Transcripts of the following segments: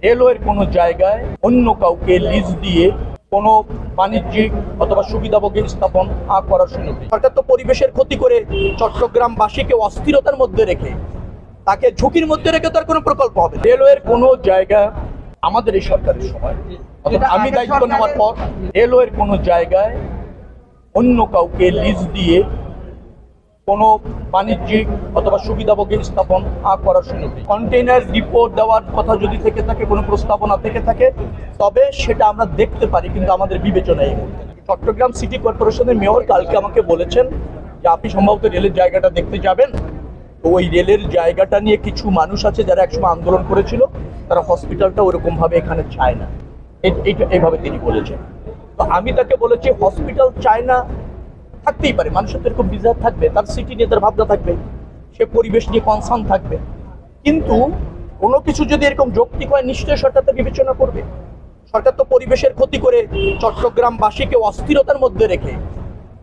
রেলওয়ের কোনো জায়গায় অন্য কাউকে লিজ দিয়ে কোনো বাণিজ্যিক অথবা সুবিধাভোগী স্থাপন করার সুযোগ নেই। সরকার তো পরিবেশের ক্ষতি করে চট্টগ্রামবাসীকে অস্থিরতার মধ্যে রেখে তাকে ঝুঁকির মধ্যে রেখে তার কোনো প্রকল্প হবে। রেলওয়ের কোনো জায়গা আমাদের এই সরকারের সময় অথবা আমি দায়িত্ব নেওয়ার পর রেলওয়ের কোনো জায়গায় অন্য কাউকে লিজ দিয়ে কোনো বাণিজ্যিক অথবা সুবিধাভোগী স্থাপন করার সুযোগ নেই। কন্টেইনার ডিপো দেওয়ার কথা যদি থেকে থাকে, কোনো প্রস্তাবনা থেকে থাকে, তবে সেটা আমরা দেখতে পারি, কিন্তু আমাদের বিবেচনায় এই মুহূর্তে নেই। চট্টগ্রাম সিটি কর্পোরেশনের মেয়র কালকে আমাকে বলেছেন যে আপনি সম্ভবত রেলের জায়গাটা দেখতে যাবেন। তো ওই রেলের জায়গাটা নিয়ে কিছু মানুষ আছে যারা একসময় আন্দোলন করেছিল, তারা হসপিটালটা ওরকমভাবে এখানে চায় না, এইভাবে তিনি বলেছেন। তো আমি তাকে বলেছি হসপিটাল চায় না, থাকতেই পারে, মানুষের তো এরকম বিজার থাকবে, তার সিটি নিয়ে তার ভাবনা থাকবে, সে পরিবেশ নিয়ে কনসার্ন থাকবে, কিন্তু কোনো কিছু যদি এরকম যৌক্তিক হয় নিশ্চয়ই সরকার তা বিবেচনা করবে। সরকার তো পরিবেশের ক্ষতি করে চট্টগ্রামবাসীকে অস্থিরতার মধ্যে রেখে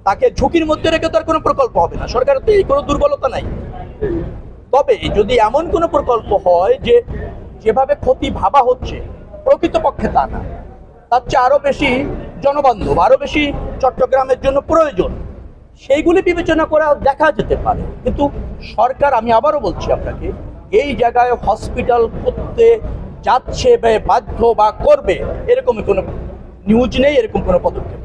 তাকে ঝুঁকির মধ্যে রেখে তার কোনো প্রকল্প হবে না। সরকারের তো এই কোনো দুর্বলতা নাই। তবে যদি এমন কোনো প্রকল্প হয় যে যেভাবে ক্ষতি ভাবা হচ্ছে প্রকৃতপক্ষে তা না, তার চেয়ে আরো বেশি জনবান্ধব, আরো বেশি চট্টগ্রামের জন্য প্রয়োজন, সেইগুলি বিবেচনা করা দেখা যেতে পারে। কিন্তু সরকার, আমি আবারও বলছি আপনাকে, এই জায়গায় হসপিটাল করতে যাচ্ছে বা বাধ্য বা করবে এরকমই কোনো নিউজ নেই, এরকম কোনো পদক্ষেপ নেই।